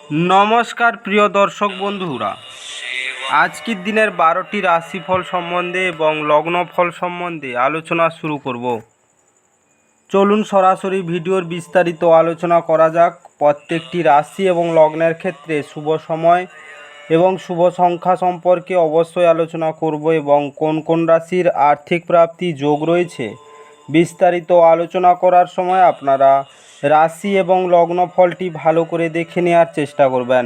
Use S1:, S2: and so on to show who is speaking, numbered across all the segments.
S1: নমস্কার প্রিয় দর্শক বন্ধুরা, আজকের দিনের 12টি রাশিফল সম্বন্ধে এবং লগ্নফল সম্বন্ধে আলোচনা শুরু করব। চলুন সরাসরি ভিডিওর বিস্তারিত আলোচনা করা যাক। প্রত্যেকটি রাশি এবং লগ্নের ক্ষেত্রে শুভ সময় এবং শুভ সংখ্যা সম্পর্কে অবশ্যই আলোচনা করব এবং কোন কোন রাশির আর্থিক প্রাপ্তি যোগ রয়েছে বিস্তারিত আলোচনা করার সময় আপনারা রাশি এবং লগ্ন ফলটি ভালো করে দেখে নেওয়ার চেষ্টা করবেন।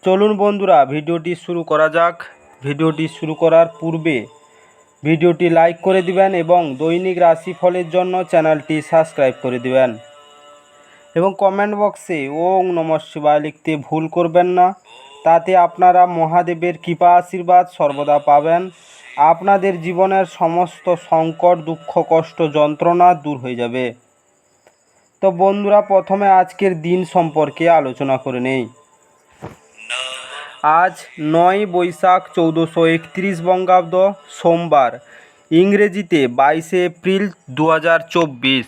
S1: চলুন বন্ধুরা ভিডিওটি শুরু করা যাক। ভিডিওটি শুরু করার পূর্বে ভিডিওটি লাইক করে দিবেন এবং দৈনিক রাশিফলের জন্য চ্যানেলটি সাবস্ক্রাইব করে দিবেন এবং কমেন্ট বক্সে ওং নমঃ শিবায় লিখতে ভুল করবেন না। তাতে আপনারা মহাদেবের কৃপা আশীর্বাদ সর্বদা পাবেন। আপনাদের জীবনের সমস্ত সংকট, দুঃখ, কষ্ট, যন্ত্রণা দূর হয়ে যাবে। তো বন্ধুরা, প্রথমে আজকের দিন সম্পর্কে আলোচনা করে নেই। আজ 9 বৈশাখ 1431 বঙ্গাব্দ, সোমবার, ইংরেজিতে 22 এপ্রিল 2024।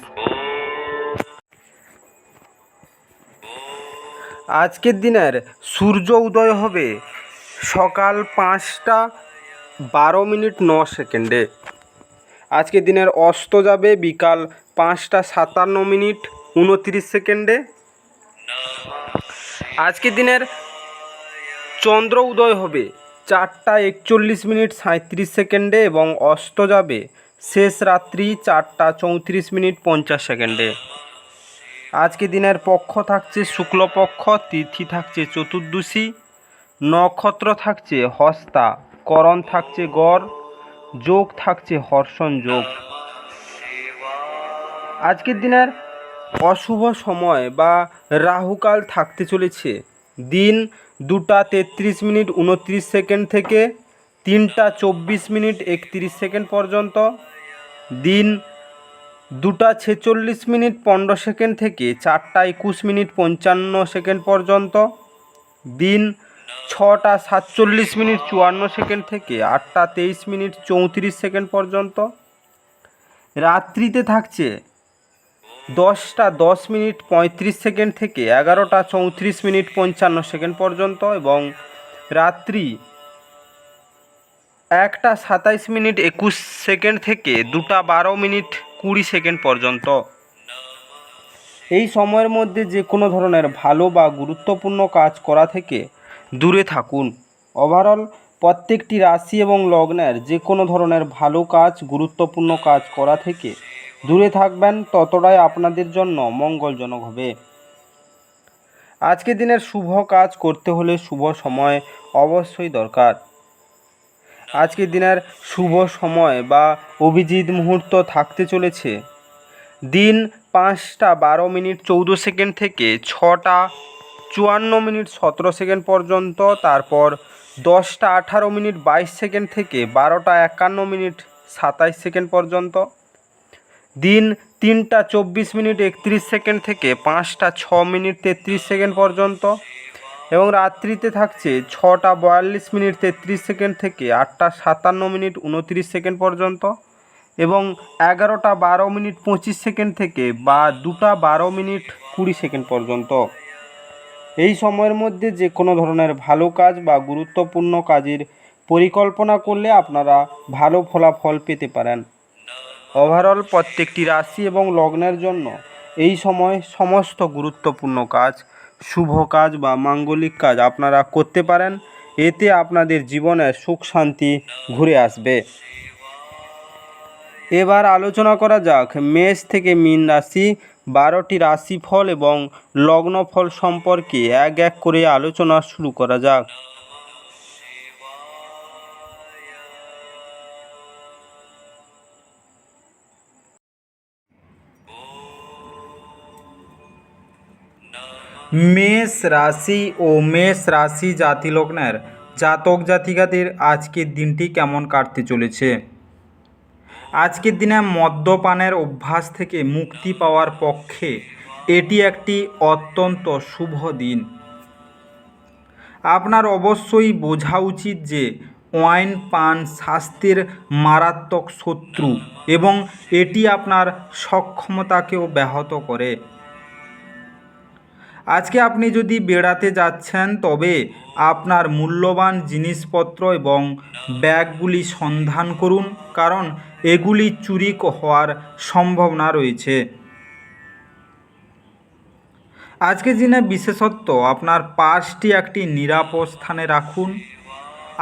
S1: আজকের দিনের সূর্য উদয় হবে সকাল 5টা 12 মিনিট 9 সেকেন্ডে। আজকের দিনের অস্ত যাবে বিকাল 5টা 57 মিনিট 29 সেকেন্ডে। আজকের দিনের চন্দ্র উদয় হবে 4টা 41 মিনিট 37 সেকেন্ডে এবং অস্ত যাবে শেষ রাত্রি 4টা 34 মিনিট 50 সেকেন্ডে। আজকে দিনের পক্ষ থাকছে শুক্লপক্ষ, তিথি থাকছে চতুর্দশী, নক্ষত্র থাকছে হস্তা, করণ থাকছে গড়, যোগ থাকছে হর্ষণ যোগ। আজকের দিনের অশুভ সময় বা রাহুকাল থাকতে চলেছে দিন 2টা 33 মিনিট 29 সেকেন্ড থেকে 3টা 24 মিনিট 31 সেকেন্ড পর্যন্ত, দিন 2টা 46 মিনিট 15 সেকেন্ড থেকে 4টা 21 মিনিট 55 সেকেন্ড পর্যন্ত, দিন 6টা 47 মিনিট 54 সেকেন্ড থেকে 8টা 23 মিনিট 34 সেকেন্ড পর্যন্ত। রাত্রিতে থাকছে 10টা 10 মিনিট 35 সেকেন্ড থেকে 11টা 34 মিনিট 55 সেকেন্ড পর্যন্ত এবং রাত্রি 1টা 27 মিনিট 21 সেকেন্ড থেকে 2টা 12 মিনিট 20 সেকেন্ড পর্যন্ত। এই সময়ের মধ্যে যে কোনো ধরনের ভালো বা গুরুত্বপূর্ণ কাজ করা থেকে দূরে থাকুন। ওভারঅল প্রত্যেকটি রাশি এবং লগ্নের যে কোনো ধরনের ভালো কাজ, গুরুত্বপূর্ণ কাজ করা থেকে দূরে থাকবেন, ততটাই আপনাদের জন্য মঙ্গলজনক হবে। আজকের দিনের শুভ কাজ করতে হলে শুভ সময় অবশ্যই দরকার। আজকের দিনের শুভ সময় বা অভিজিৎ মুহূর্ত থাকতে চলেছে দিন 5টা 12 মিনিট 14 সেকেন্ড থেকে 6টা 54 মিনিট 17 সেকেন্ড পর্যন্ত, তারপর 10টা 18 মিনিট 22 সেকেন্ড থেকে 12টা 51 মিনিট 27 সেকেন্ড পর্যন্ত, দিন 3টা 24 মিনিট 31 সেকেন্ড থেকে 5টা 6 মিনিট 33 সেকেন্ড পর্যন্ত এবং রাত্রিতে থাকছে 6টা 42 মিনিট 33 সেকেন্ড থেকে 8টা 57 মিনিট 29 সেকেন্ড পর্যন্ত এবং 11টা 12 মিনিট 25 সেকেন্ড থেকে বা 2টা 12 মিনিট 20 সেকেন্ড পর্যন্ত। এই সময়ের মধ্যে যে কোনো ধরনের ভালো কাজ বা গুরুত্বপূর্ণ কাজের পরিকল্পনা করলে আপনারা ভালো ফলাফল পেতে পারেন। ওভারঅল প্রত্যেকটি রাশি এবং লগ্নের জন্য এই সময় সমস্ত গুরুত্বপূর্ণ কাজ, শুভ কাজ বা মাঙ্গলিক কাজ আপনারা করতে পারেন। এতে আপনাদের জীবনে সুখ শান্তি ঘুরে আসবে। এবার আলোচনা করা যাক মেষ থেকে মীন রাশি 12টি রাশিফল এবং লগ্নফল সম্পর্কে এক এক করে আলোচনা শুরু করা যাক। মেষ রাশি ও মেষ রাশি জাতিলগ্নের জাতক জাতিকাদের আজকের দিনটি কেমন কাটতে চলেছে। আজকের দিনে মদ্যপানের অভ্যাস থেকে মুক্তি পাওয়ার পক্ষে এটি একটি অত্যন্ত শুভ দিন। আপনার অবশ্যই বোঝা উচিত যে ওয়াইন পান স্বাস্থ্যের মারাত্মক শত্রু এবং এটি আপনার সক্ষমতাকেও ব্যাহত করে। আজকে আপনি যদি বেড়াতে যাচ্ছেন তবে আপনার মূল্যবান জিনিসপত্র এবং ব্যাগগুলি সন্ধান করুন, কারণ এগুলি চুরি হওয়ার সম্ভাবনা রয়েছে। আজকে দিনে বিশেষত আপনার পার্সটি একটি নিরাপদ স্থানে রাখুন।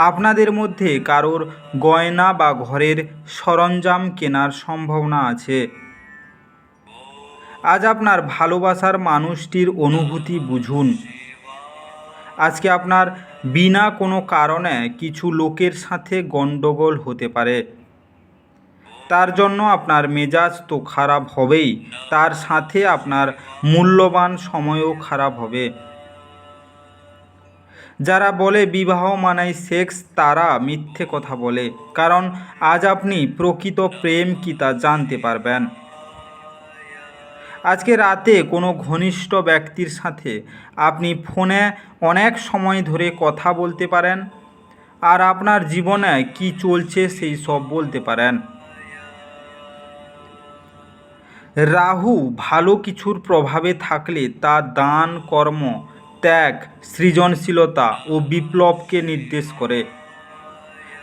S1: আপনাদের মধ্যে কারোর গয়না বা ঘরের সরঞ্জাম কেনার সম্ভাবনা আছে। আজ আপনার ভালোবাসার মানুষটির অনুভূতি বুঝুন। আজকে আপনার বিনা কোনো কারণে কিছু লোকের সাথে গণ্ডগোল হতে পারে, তার জন্য আপনার মেজাজ তো খারাপ হবেই, তার সাথে আপনার মূল্যবান সময়ও খারাপ হবে। যারা বলে বিবাহ মানেই সেক্স, তারা মিথ্যে কথা বলে, কারণ আজ আপনি প্রকৃত প্রেম কি তা জানতে পারবেন। আজকে রাতে কোনো ঘনিষ্ঠ ব্যক্তির সাথে আপনি ফোনে অনেক সময় ধরে কথা বলতে পারেন, আর আপনার জীবনে কি চলছে সেই সব বলতে পারেন। রাহু ভালো কিছুর প্রভাবে থাকলে তা দান, কর্ম, ত্যাগ, সৃজনশীলতা ও বিপ্লবকে নির্দেশ করে।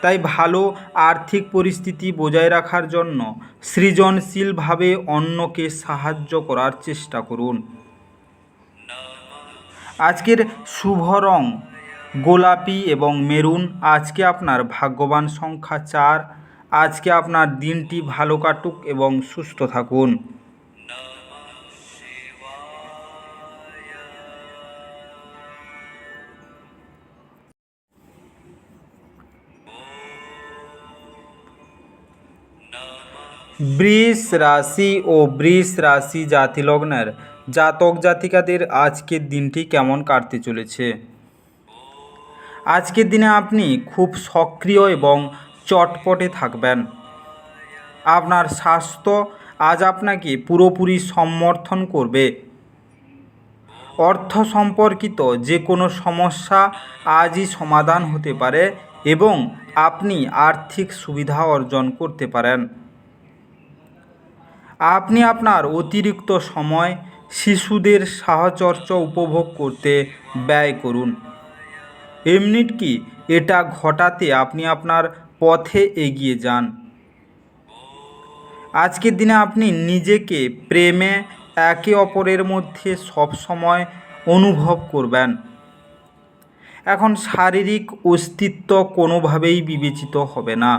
S1: তাই ভালো আর্থিক পরিস্থিতি বজায় রাখার জন্য সৃজনশীলভাবে অন্যকে সাহায্য করার চেষ্টা করুন। আজকের শুভ রং গোলাপি এবং মেরুন। আজকে আপনার ভাগ্যবান সংখ্যা 4। আজকে আপনার দিনটি ভালো কাটুক এবং সুস্থ থাকুন। বৃষ রাশি ও বৃষ রাশি জাতি লগ্নের জাতক জাতিকাদের আজকের দিনটি কেমন কাটতে চলেছে। আজকের দিনে আপনি খুব সক্রিয় এবং চটপটে থাকবেন। আপনার স্বাস্থ্য আজ আপনাকে পুরোপুরি সমর্থন করবে। অর্থ সম্পর্কিত যে কোনো সমস্যা আজই সমাধান হতে পারে এবং আপনি আর্থিক সুবিধা অর্জন করতে পারেন। আপনি আপনার অতিরিক্ত সময় শিশুদের সাহচর্য উপভোগ করতে ব্যয় করুন। এমনিকি এটা ঘটাতে আপনি আপনার পথে এগিয়ে যান। আজকের দিনে আপনি নিজেকে প্রেমে একে অপরের মধ্যে সবসময় অনুভব করবেন। এখন শারীরিক অস্তিত্ব কোনোভাবেই বিবেচিত হবে না।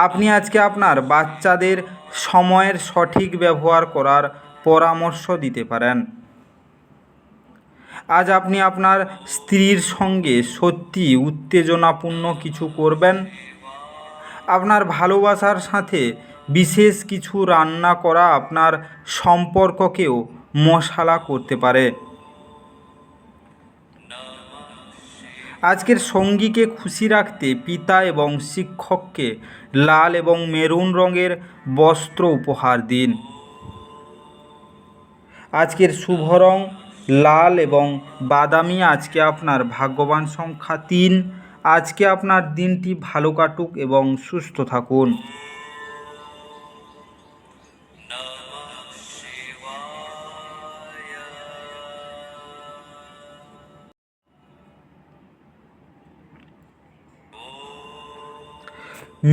S1: আপনি আজকে আপনার বাচ্চাদের সময়ের সঠিক ব্যবহার করার পরামর্শ দিতে পারেন। আজ আপনি আপনার স্ত্রীর সঙ্গে সত্যি উত্তেজনাপূর্ণ কিছু করবেন। আপনার ভালোবাসার সাথে বিশেষ কিছু রান্না করা আপনার সম্পর্ককেও মশালা করতে পারে। আজকের সঙ্গীকে খুশি রাখতে পিতা এবং শিক্ষককে লাল এবং মেরুন রঙের বস্ত্র উপহার দিন। আজকের শুভ রং লাল এবং বাদামি। আজকে আপনার ভাগ্যবান সংখ্যা 3। আজকে আপনার দিনটি ভালো কাটুক এবং সুস্থ থাকুন।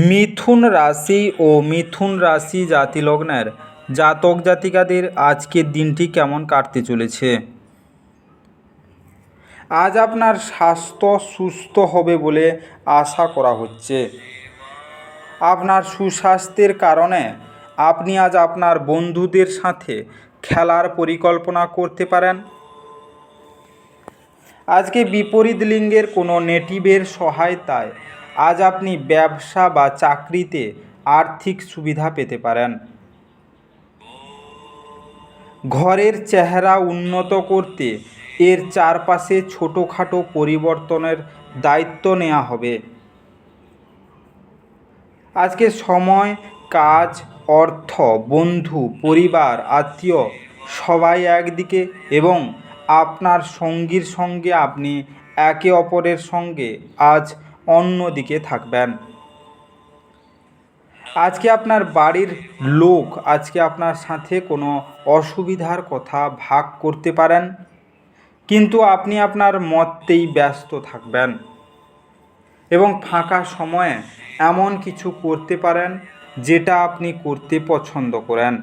S1: মিথুন রাশি ও মিথুন রাশি জাতি লগ্নের জাতক জাতিকাদের আজকের দিনটি কেমন কাটতে চলেছে। আজ আপনার স্বাস্থ্য সুস্থ হবে বলে আশা করা হচ্ছে। আপনার সুস্বাস্থ্যের কারণে আপনি আজ আপনার বন্ধুদের সাথে খেলার পরিকল্পনা করতে পারেন। আজকে বিপরীত লিঙ্গের কোনো নেটিভের সহায়তায় আজ আপনি ব্যবসা বা চাকরিতে আর্থিক সুবিধা পেতে পারেন। ঘরের চেহারা উন্নত করতে এর চারপাশে ছোটোখাটো পরিবর্তনের দায়িত্ব নেওয়া হবে। আজকে সময়, কাজ, অর্থ, বন্ধু, পরিবার, আত্মীয় সবাই একদিকে এবং আপনার সঙ্গীর সঙ্গে আপনি একে অপরের সঙ্গে আজ অন্যদিকে থাকবেন। আজকে আপনার বাড়ির লোক আজকে আপনার সাথে কোনো অসুবিধার কথা ভাগ করতে পারেন, কিন্তু আপনি আপনার মতেই ব্যস্ত থাকবেন এবং ফাঁকা সময়ে এমন কিছু করতে পারেন যেটা আপনি করতে পছন্দ করেন।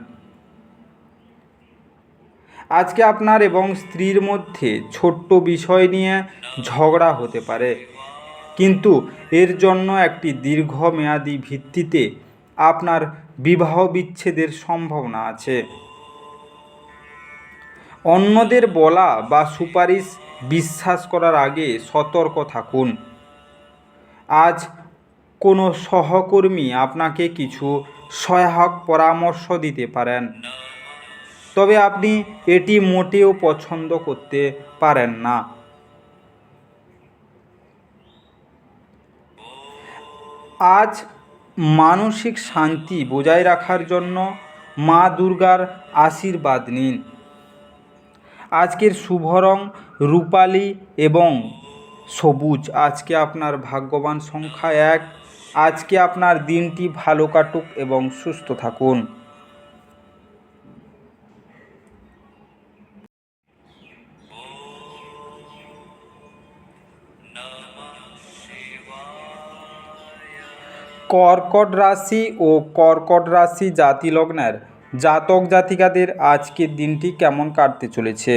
S1: আজকে আপনার এবং স্ত্রীর মধ্যে ছোট্ট বিষয় নিয়ে ঝগড়া হতে পারে, কিন্তু এর জন্য একটি দীর্ঘমেয়াদী ভিত্তিতে আপনার বিবাহ বিচ্ছেদের সম্ভাবনা আছে। অন্যদের বলা বা সুপারিশ বিশ্বাস করার আগে সতর্ক থাকুন। আজ কোনো সহকর্মী আপনাকে কিছু সহায়ক পরামর্শ দিতে পারেন, তবে আপনি এটি মোটেও পছন্দ করতে পারেন না। আজ মানসিক শান্তি বজায় রাখার জন্য মা দুর্গার আশীর্বাদ নিন। আজকের শুভ রং রূপালি এবং সবুজ। আজকে আপনার ভাগ্যবান সংখ্যা 1। আজকে আপনার দিনটি ভালো কাটুক এবং সুস্থ থাকুন। কর্কট রাশি ও কর্কট রাশি জাতি লগ্নের জাতক জাতিকাদের আজকের দিনটি কেমন কাটতে চলেছে।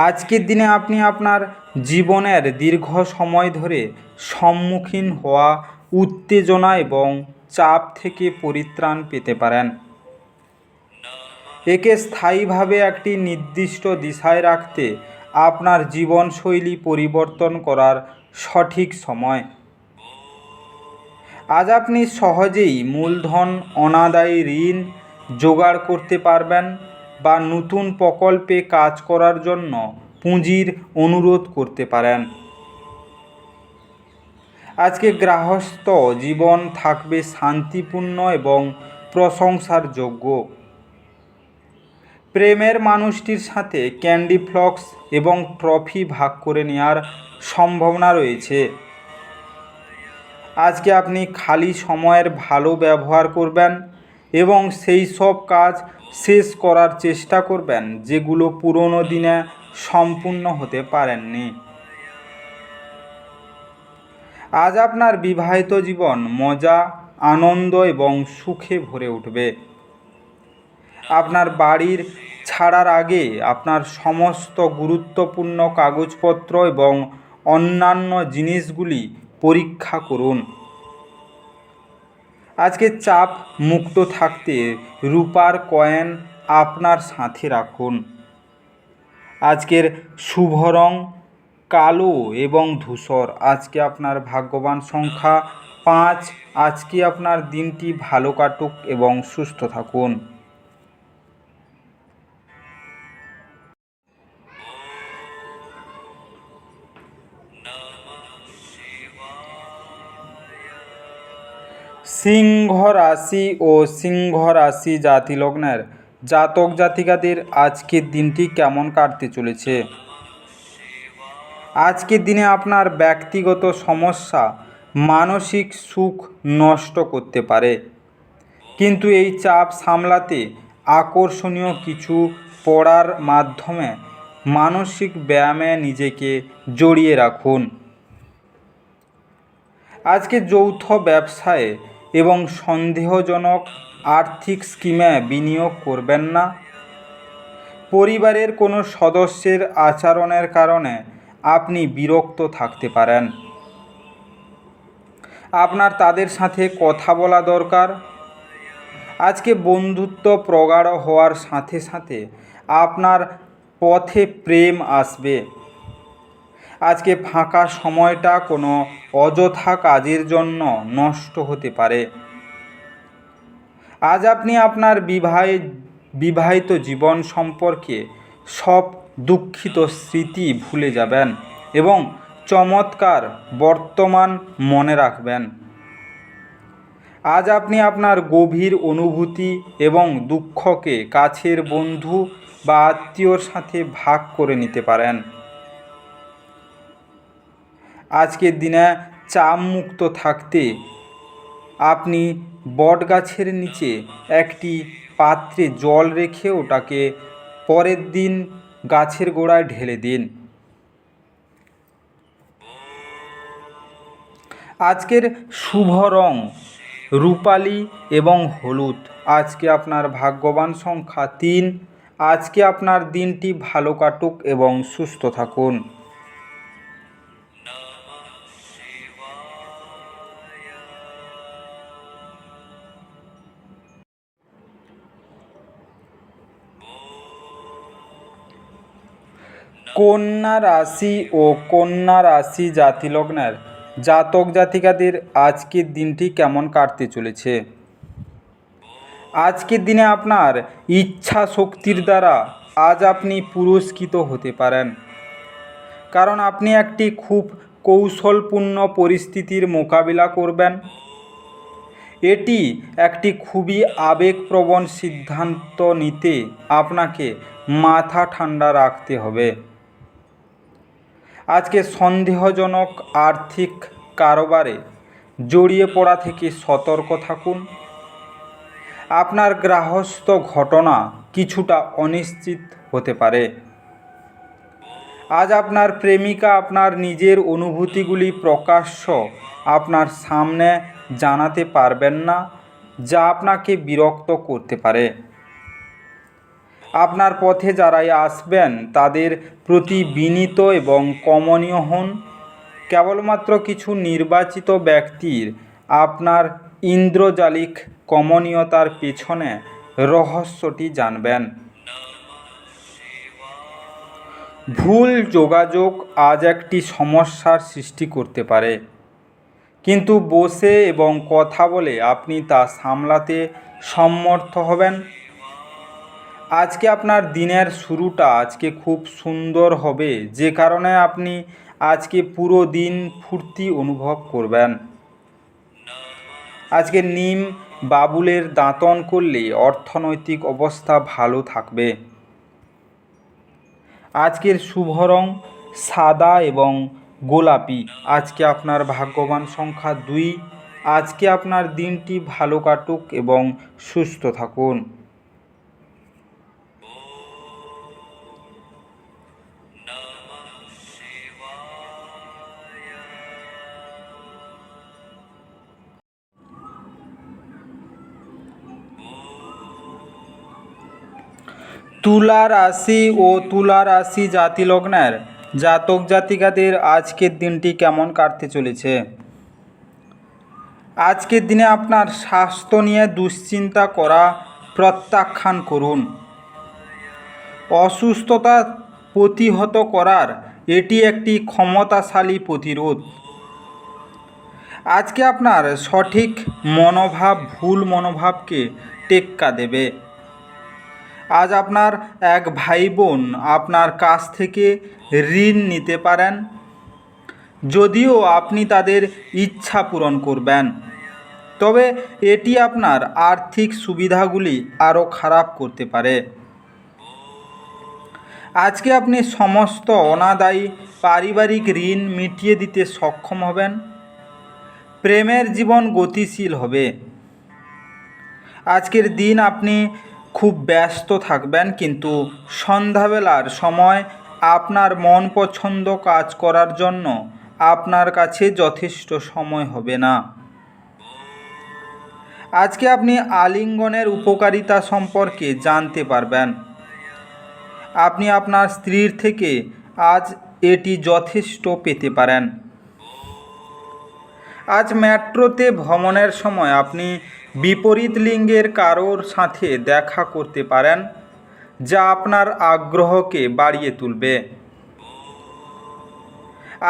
S1: আজকের দিনে আপনি আপনার জীবনের দীর্ঘ সময় ধরে সম্মুখীন হওয়া উত্তেজনা এবং চাপ থেকে পরিত্রাণ পেতে পারেন। একে স্থায়ীভাবে একটি নির্দিষ্ট দিশায় রাখতে আপনার জীবনশৈলী পরিবর্তন করার সঠিক সময়। আজ আপনি সহজেই মূলধন অনাদায়ী ঋণ জোগাড় করতে পারবেন বা নতুন প্রকল্পে কাজ করার জন্য পুঁজির অনুরোধ করতে পারেন। আজকে গৃহস্থ জীবন থাকবে শান্তিপূর্ণ এবং প্রশংসার যোগ্য। প্রেমের মানুষটির সাথে ক্যান্ডি ফ্লক্স এবং ট্রফি ভাগ করে নেওয়ার সম্ভাবনা রয়েছে। আজকে আপনি খালি সময়ের ভালো ব্যবহার করবেন এবং সেই সব কাজ শেষ করার চেষ্টা করবেন যেগুলো পুরনো দিনে সম্পূর্ণ হতে পারেননি। আজ আপনার বিবাহিত জীবন মজা, আনন্দ এবং সুখে ভরে উঠবে। আপনার বাড়ির ছাড়ার আগে আপনার সমস্ত গুরুত্বপূর্ণ কাগজপত্র এবং অন্যান্য জিনিসগুলি পরীক্ষা করুন। আজকে চাপ মুক্ত থাকতে রূপার কয়েন আপনার সাথে রাখুন। আজকের শুভ রং কালো এবং ধূসর। আজকে আপনার ভাগ্যবান সংখ্যা 5। আজকে আপনার দিনটি ভালো কাটুক এবং সুস্থ থাকুন। সিংহ রাশি ও সিংহ রাশি জাতি লগ্নের জাতক জাতিকাদের আজকের দিনটি কেমন কাটতে চলেছে। আজকের দিনে আপনার ব্যক্তিগত সমস্যা মানসিক সুখ নষ্ট করতে পারে, কিন্তু এই চাপ সামলাতে আকর্ষণীয় কিছু পড়ার মাধ্যমে মানসিক ব্যায়ামে নিজেকে জড়িয়ে রাখুন। আজকে যৌথ ব্যবসায়ে এবং সন্দেহজনক আর্থিক স্কিমে বিনিয়োগ করবেন না। পরিবারের কোনো সদস্যের আচরণের কারণে আপনি বিরক্ত থাকতে পারেন। আপনার তাদের সাথে কথা বলা দরকার। আজকে বন্ধুত্ব প্রগাঢ় হওয়ার সাথে সাথে আপনার পথে প্রেম আসবে। আজকে ফাঁকা সময়টা কোনো অযথা কাজের জন্য নষ্ট হতে পারে। আজ আপনি আপনার বিবাহিত জীবন সম্পর্কে সব দুঃখিত স্মৃতি ভুলে যাবেন এবং চমৎকার বর্তমান মনে রাখবেন। আজ আপনি আপনার গভীর অনুভূতি এবং দুঃখকে কাছের বন্ধু বা আত্মীয়র সাথে ভাগ করে নিতে পারেন। আজকের দিনে চাপ মুক্ত থাকতে আপনি বটগাছের নিচে একটি পাত্রে জল রেখে ওটাকে পরের দিন গাছের গোড়ায় ঢেলে দিন। আজকের শুভ রং রূপালি এবং হলুদ। আজকে আপনার ভাগ্যবান সংখ্যা 3। আজকে আপনার দিনটি ভালো কাটুক এবং সুস্থ থাকুন। কন্যা রাশি ও কন্যা রাশি জাতি লগ্নের জাতক জাতিকাদের আজকের দিনটি কেমন কাটতে চলেছে? আজকের দিনে আপনার ইচ্ছা শক্তির দ্বারা আজ আপনি পুরস্কৃত হতে পারেন, কারণ আপনি একটি খুব কৌশলপূর্ণ পরিস্থিতির মোকাবিলা করবেন। এটি একটি খুবই আবেগপ্রবণ সিদ্ধান্ত নিতে আপনাকে মাথা ঠান্ডা রাখতে হবে। আজকে সন্দেহজনক আর্থিক কারবারে জড়িয়ে পড়া থেকে সতর্ক থাকুন। আপনার গৃহস্থ ঘটনা কিছুটা অনিশ্চিত হতে পারে। আজ আপনার প্রেমিকা আপনার নিজের অনুভূতিগুলি প্রকাশ্য আপনার সামনে জানাতে পারবেন না, যা আপনাকে বিরক্ত করতে পারে। আপনার পথে যারাই আসবেন তাদের প্রতি বিনীত এবং কমনীয় হন। কেবলমাত্র কিছু নির্বাচিত ব্যক্তির আপনার ইন্দ্রজালিক কমনীয়তার পেছনে রহস্যটি জানবেন। ভুল যোগাযোগ আজ একটি সমস্যার সৃষ্টি করতে পারে, কিন্তু বসে এবং কথা বলে আপনি তা সামলাতে সমর্থ হবেন। আজকে আপনার দিনের শুরুটা আজকে খুব সুন্দর হবে, যে কারণে আপনি আজকে পুরো দিন ফুর্তি অনুভব করবেন। আজকে নিম বাবুলের দাঁতন করলে অর্থনৈতিক অবস্থা ভালো থাকবে। আজকের শুভ রং সাদা এবং গোলাপি। আজকে আপনার ভাগ্যবান সংখ্যা 2। আজকে আপনার দিনটি ভালো কাটুক এবং সুস্থ থাকুন। তুলা রাশি ও তুলা রাশি জাতি লগ্নের জাতক জাতিকাদের আজকের দিনটি কেমন কাটতে চলেছে? আজকের দিনে আপনার স্বাস্থ্য নিয়ে দুশ্চিন্তা করা প্রত্যাখ্যান করুন। অসুস্থতা প্রতিহত করার এটি একটি ক্ষমতাশালী প্রতিরোধ। আজকে আপনার সঠিক মনোভাব ভুল মনোভাবকে টেক্কা দেবে। আজ আপনার এক ভাই বোন আপনার কাছ থেকে ঋণ নিতে পারেন, যদিও আপনি তাদের ইচ্ছা পূরণ করবেন, তবে এটি আপনার আর্থিক সুবিধাগুলি আরও খারাপ করতে পারে। আজকে আপনি সমস্ত অনাদায়ী পারিবারিক ঋণ মিটিয়ে দিতে সক্ষম হবেন। প্রেমের জীবন গতিশীল হবে। আজকের দিন আপনি খুব ব্যস্ত থাকবেন, কিন্তু সন্ধ্যাবেলার সময় আপনার মন পছন্দ কাজ করার জন্য আপনার কাছে যথেষ্ট সময় হবে না। আজকে আপনি আলিঙ্গনের উপকারিতা সম্পর্কে জানতে পারবেন। আপনি আপনার স্ত্রীর থেকে আজ এটি যথেষ্ট পেতে পারেন। আজ মেট্রোতে ভ্রমণের সময় আপনি বিপরীত লিঙ্গের কারোর সাথে দেখা করতে পারেন, যা আপনার আগ্রহকে বাড়িয়ে তুলবে।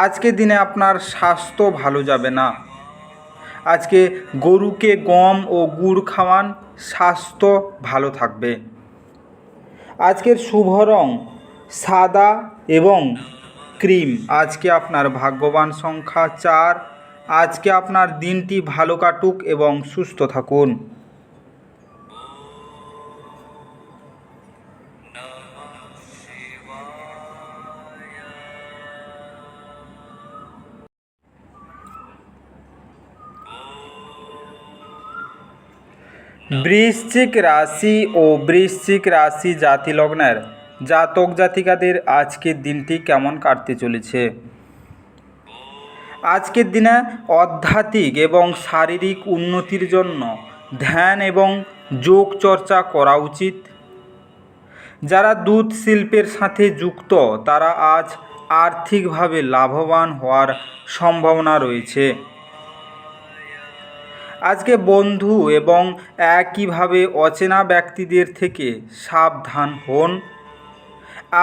S1: আজকে দিনে আপনার স্বাস্থ্য ভালো যাবে না। আজকে গরুকে গম ও গুড় খাওয়ান, স্বাস্থ্য ভালো থাকবে। আজকের শুভ রং সাদা এবং ক্রিম। আজকে আপনার ভাগ্যবান সংখ্যা 4। আজকে আপনার দিনটি ভালো কাটুক এবং সুস্থ থাকুন। বৃশ্চিক রাশি ও বৃশ্চিক রাশি জাতি লগ্নের জাতক জাতিকাদের আজকের দিনটি কেমন কাটতে চলেছে। আজকের দিনে আধ্যাত্মিক এবং শারীরিক উন্নতির জন্য ধ্যান এবং যোগ চর্চা করা উচিত। যারা দুধ শিল্পের সাথে যুক্ত তারা আজ আর্থিকভাবে লাভবান হওয়ার সম্ভাবনা রয়েছে। আজকে বন্ধু এবং একইভাবে অচেনা ব্যক্তিদের থেকে সাবধান হন।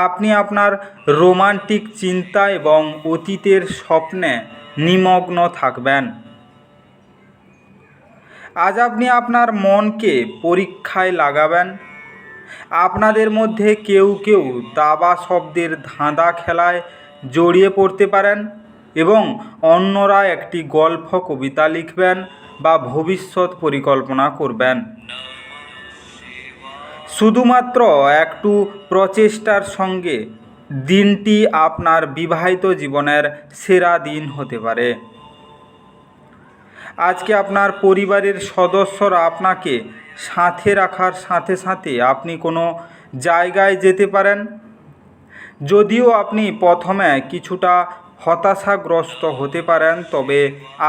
S1: আপনি আপনার রোমান্টিক চিন্তা এবং অতীতের স্বপ্নে নিমগ্ন থাকবেন। আজ আপনি আপনার মনকে পরীক্ষায় লাগাবেন। আপনাদের মধ্যে কেউ কেউ দাবা শব্দের ধাঁধা খেলায় জড়িয়ে পড়তে পারেন এবং অন্যরা একটি গল্প কবিতা লিখবেন বা ভবিষ্যৎ পরিকল্পনা করবেন। শুধুমাত্র একটু প্রচেষ্টার সঙ্গে দিনটি আপনার বিবাহিত জীবনের সেরা দিন হতে পারে। আজকে আপনার পরিবারের সদস্যরা আপনাকে সাথে রাখার সাথে সাথে আপনি কোনো জায়গায় যেতে পারেন। যদিও আপনি প্রথমে কিছুটা হতাশাগ্রস্ত হতে পারেন, তবে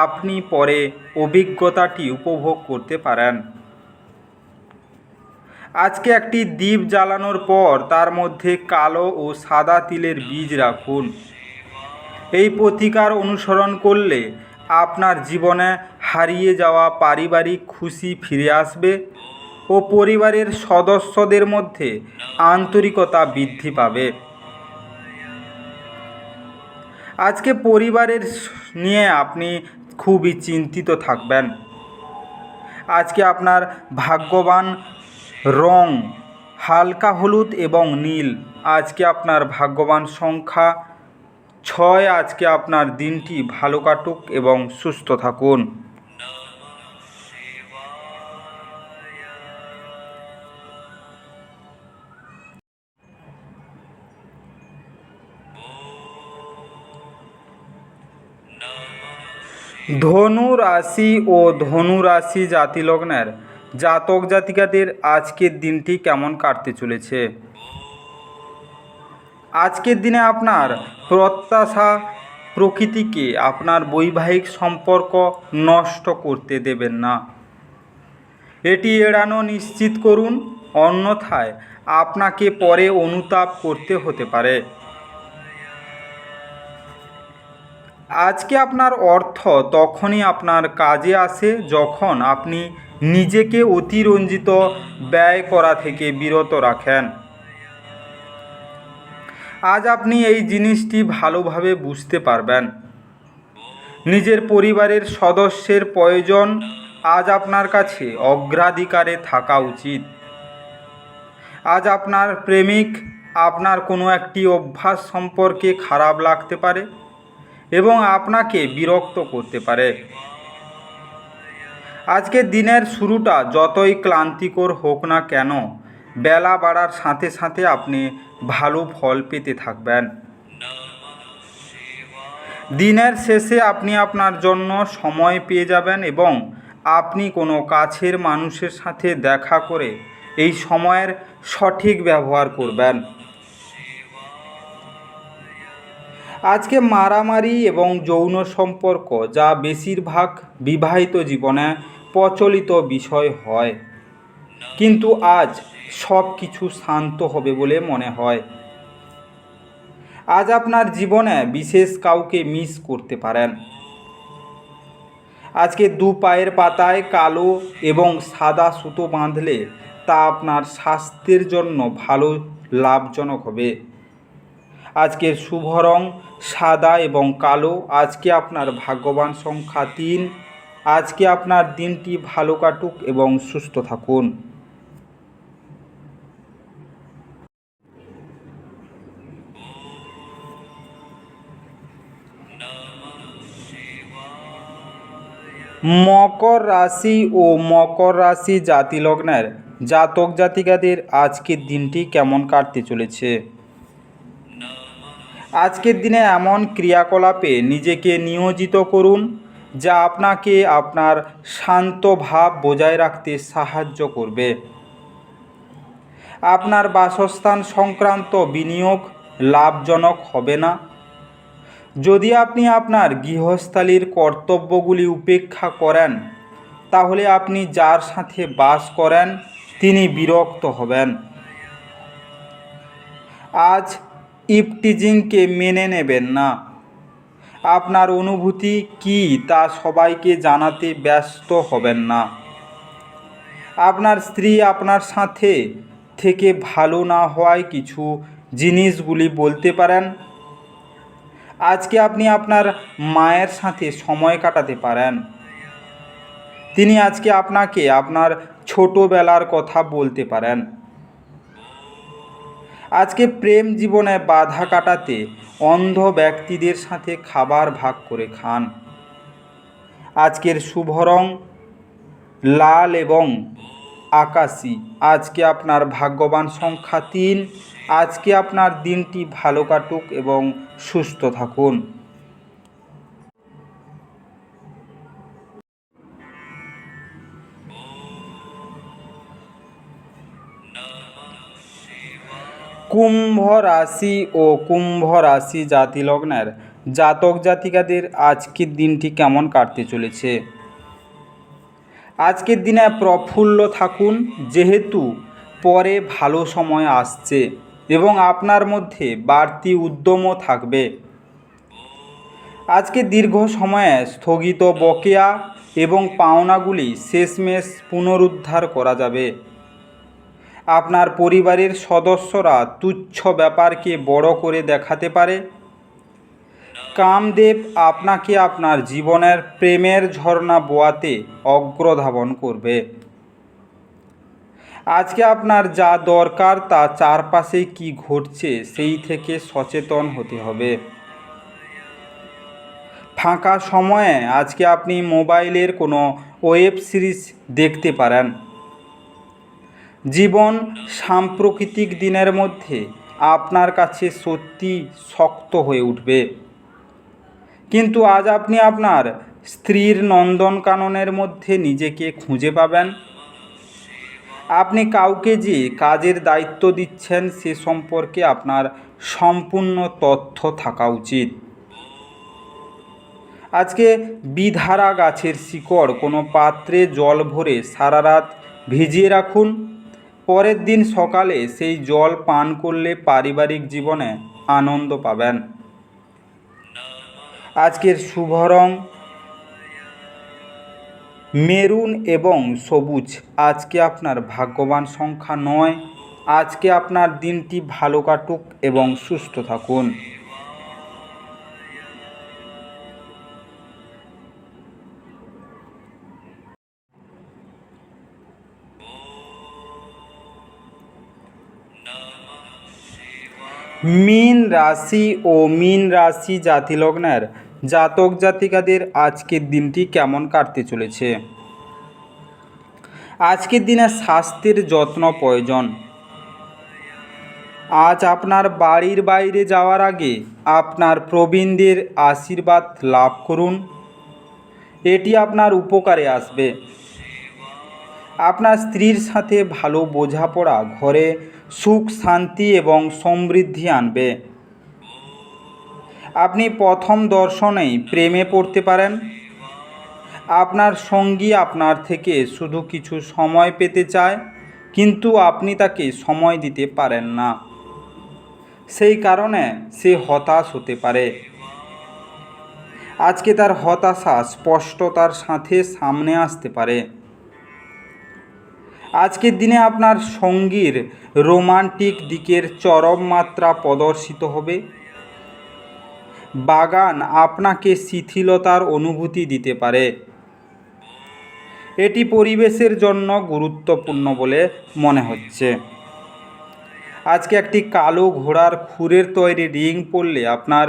S1: আপনি পরে অভিজ্ঞতাটি উপভোগ করতে পারেন। আজকে একটি দীপ জ্বালানোর পর তার মধ্যে কালো ও সাদা তিলের বীজ রাখুন। এই প্রতিকার অনুসরণ করলে আপনার জীবনে হারিয়ে যাওয়া পারিবারিক খুশি ফিরে আসবে ও পরিবারের সদস্যদের মধ্যে আন্তরিকতা বৃদ্ধি পাবে। আজকে পরিবারের নিয়ে আপনি খুবই চিন্তিত থাকবেন। আজকে আপনার ভাগ্যবান রং হালকা হলুদ এবং নীল। আজকে আপনার ভাগ্যবান সংখ্যা 6। আজকে আপনার দিনটি ভালো কাটুক এবং সুস্থ থাকুন। ধনু রাশি ও ধনু রাশি জাতি লগ্নের জাতক জাতিকাদের আজকের দিনটি কেমন কাটতে চলেছে। আজকের দিনে আপনার প্রত্যাশা প্রকৃতিকে আপনার বৈবাহিক সম্পর্ক নষ্ট করতে দেবেন না। এটি এড়ানো নিশ্চিত করুন, অন্যথায় আপনাকে পরে অনুতাপ করতে হতে পারে। আজকে আপনার অর্থ তখনই আপনার কাজে আসে যখন আপনি নিজেকে অতিরঞ্জিত ব্যয় করা থেকে বিরত রাখেন। আজ আপনি এই জিনিসটি ভালোভাবে বুঝতে পারবেন। নিজের পরিবারের সদস্যের প্রয়োজন আজ আপনার কাছে অগ্রাধিকারে থাকা উচিত। আজ আপনার প্রেমিক আপনার কোনো একটি অভ্যাস সম্পর্কে খারাপ লাগতে পারে এবং আপনাকে বিরক্ত করতে পারে। আজকের দিনের শুরুটা যতই ক্লান্তিকর হোক না কেন, বেলা বাড়ার সাথে সাথে আপনি ভালো ফল পেতে থাকবেন। দিনের শেষে আপনি আপনার জন্য সময় পেয়ে যাবেন এবং আপনি কোনো কাছের মানুষের সাথে দেখা করে এই সময়ের সঠিক ব্যবহার করবেন। আজকে মারামারি এবং যৌন সম্পর্ক, যা বেশিরভাগ বিবাহিত জীবনে প্রচলিত বিষয় হয়, কিন্তু আজ সব কিছু শান্ত হবে বলে মনে হয়। আজ আপনার জীবনে বিশেষ কাউকে মিস করতে পারেন। আজকে দু পায়ের পাতায় কালো এবং সাদা সুতো বাঁধলে তা আপনার স্বাস্থ্যের জন্য ভালো লাভজনক হবে। আজকের শুভ রং সাদা এবং কালো। আজকে আপনার ভাগ্যবান সংখ্যা 3। আজকে আপনার দিনটি ভালো কাটুক এবং সুস্থ থাকুন। মকর রাশি ও মকর রাশি জাতি লগ্নের জাতক জাতিকাদের আজকের দিনটি কেমন কাটতে চলেছে। আজকের দিনে এমন ক্রিয়াকলাপে নিজেকে নিয়োজিত করুন যা আপনাকে আপনার শান্ত ভাব বজায় রাখতে সাহায্য করবে। আপনার বাসস্থান সংক্রান্ত বিনিয়োগ লাভজনক হবে না। যদি আপনি আপনার গৃহস্থালির কর্তব্যগুলি উপেক্ষা করেন, তাহলে আপনি যার সাথে বাস করেন তিনি বিরক্ত হবেন। আজ ইভটিজিংকে মেনে নেবেন না। আপনার অনুভূতি কী তা সবাইকে জানাতে ব্যস্ত হবেন না। আপনার স্ত্রী আপনার সাথে থেকে ভালো না হওয়ায় কিছু জিনিসগুলি বলতে পারেন। আজকে আপনি আপনার মায়ের সাথে সময় কাটাতে পারেন। তিনি আজকে আপনাকে আপনার ছোটবেলার কথা বলতে পারেন। আজকে প্রেম জীবনে বাধা কাটাতে অন্ধ ব্যক্তিদের সাথে খাবার ভাগ করে খান। আজকের শুভ রং লাল এবং আকাশী। আজকে আপনার ভাগ্যবান সংখ্যা 3। আজকে আপনার দিনটি ভালো কাটুক এবং সুস্থ থাকুন। কুম্ভ রাশি ও কুম্ভ রাশি জাতি লগ্নের জাতক জাতিকাদের আজকের দিনটি কেমন কাটতে চলেছে? আজকের দিনে প্রফুল্ল থাকুন, যেহেতু পরে ভালো সময় আসছে এবং আপনার মধ্যে বাড়তি উদ্যমও থাকবে। আজকে দীর্ঘ সময়ে স্থগিত বকেয়া এবং পাওনাগুলি শেষমেশ পুনরুদ্ধার করা যাবে। আপনার পরিবারের সদস্যরা তুচ্ছ ব্যাপারকে বড় করে দেখাতে পারে। কামদেব আপনাকে আপনার জীবনের প্রেমের ঝর্ণা বোয়াতে অগ্রধাবন করবে। আজকে আপনার যা দরকার তা চারপাশে কি ঘটছে সেই থেকে সচেতন হতে হবে। ফাঁকা সময়ে আজকে আপনি মোবাইলের কোনো ওয়েব সিরিজ দেখতে পারেন। জীবন সাম্প্রতিক দিনের মধ্যে আপনার কাছে সত্যি শক্ত হয়ে উঠবে, কিন্তু আজ আপনি আপনার স্ত্রীর নন্দনকাননের মধ্যে নিজেকে খুঁজে পাবেন। আপনি কাউকে যে কাজের দায়িত্ব দিচ্ছেন সে সম্পর্কে আপনার সম্পূর্ণ তথ্য থাকা উচিত। আজকে বিধারা গাছের শিকড় কোনো পাত্রে জল ভরে সারা রাত ভিজিয়ে রাখুন। পরের দিন সকালে সেই জল পান করলে পারিবারিক জীবনে আনন্দ পাবেন। আজকের শুভ রং মেরুন এবং সবুজ। আজকে আপনার ভাগ্যবান সংখ্যা 9। আজকে আপনার দিনটি ভালো কাটুক এবং সুস্থ থাকুন। মীন রাশি ও মীন রাশি জাতি লগ্নের জাতক জাতিকাদের আজকের দিনটি কেমন কাটতে চলেছে? আজকের দিনে স্বাস্থ্যের যত্ন প্রয়োজন। আজ আপনার বাড়ির বাইরে যাওয়ার আগে আপনার প্রবীণদের আশীর্বাদ লাভ করুন, এটি আপনার উপকারে আসবে। আপনার স্ত্রীর সাথে ভালো বোঝাপড়া ঘরে সুখ শান্তি এবং সমৃদ্ধি আনবে। আপনি প্রথম দর্শনেই প্রেমে পড়তে পারেন। আপনার সঙ্গী আপনার থেকে শুধু কিছু সময় পেতে চায়, কিন্তু আপনি তাকে সময় দিতে পারেন না। সেই কারণে সে হতাশ হতে পারে। আজকে তার হতাশা স্পষ্টতার সাথে সামনে আসতে পারে। আজকের দিনে আপনার সঙ্গীর রোমান্টিক দিকের চরম মাত্রা প্রদর্শিত হবে। বাগান আপনাকে শিথিলতার অনুভূতি দিতে পারে। এটি পরিবেশের জন্য গুরুত্বপূর্ণ বলে মনে হচ্ছে। আজকে একটি কালো ঘোড়ার খুরের তৈরি রিং পরলে আপনার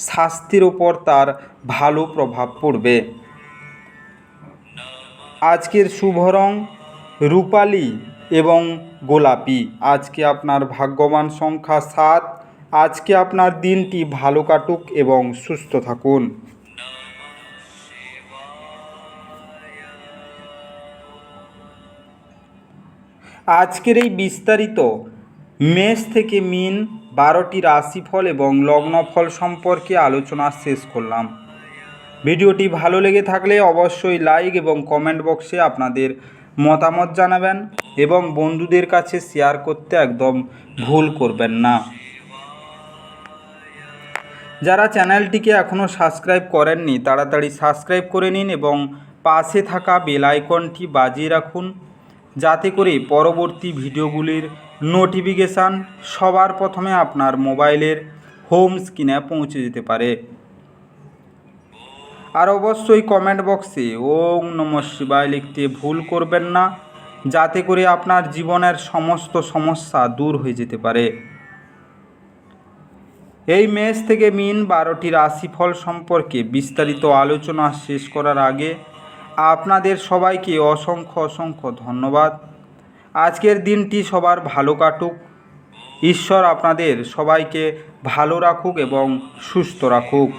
S1: স্বাস্থ্যের ওপর তার ভালো প্রভাব পড়বে। আজকের শুভ রং রূপালি এবং গোলাপি। আজকে আপনার ভাগ্যবান সংখ্যা 7। আজকে আপনার দিনটি ভালো কাটুক এবং সুস্থ থাকুন। আজকের এই বিস্তারিত মেষ থেকে মিন 12টি রাশিফল এবং লগ্নফল সম্পর্কে আলোচনা শেষ করলাম। ভিডিওটি ভালো লেগে থাকলে অবশ্যই লাইক এবং কমেন্ট বক্সে আপনাদের মতামত জানাবেন এবং বন্ধুদের কাছে শেয়ার করতে একদম ভুল করবেন না। যারা চ্যানেলটিকে এখনও সাবস্ক্রাইব করেননি তাড়াতাড়ি সাবস্ক্রাইব করে নিন এবং পাশে থাকা বেল আইকনটি বাজিয়ে রাখুন, যাতে করে পরবর্তী ভিডিওগুলির নোটিফিকেশান সবার প্রথমে আপনার মোবাইলের হোম স্ক্রিনে পৌঁছে যেতে পারে। আর অবশ্যই কমেন্ট বক্সে ওম নমঃ শিবায় লিখতে ভুল করবেন না, যাতে করে আপনার জীবনের সমস্ত সমস্যা দূর হয়ে যেতে পারে। এই মেষ থেকে মিন 12টি রাশিফল সম্পর্কে বিস্তারিত আলোচনা শেষ করার আগে আপনাদের সবাইকে অসংখ্য ধন্যবাদ। আজকের দিনটি সবার ভালো কাটুক। ঈশ্বর আপনাদের সবাইকে ভালো রাখুক এবং সুস্থ রাখুক।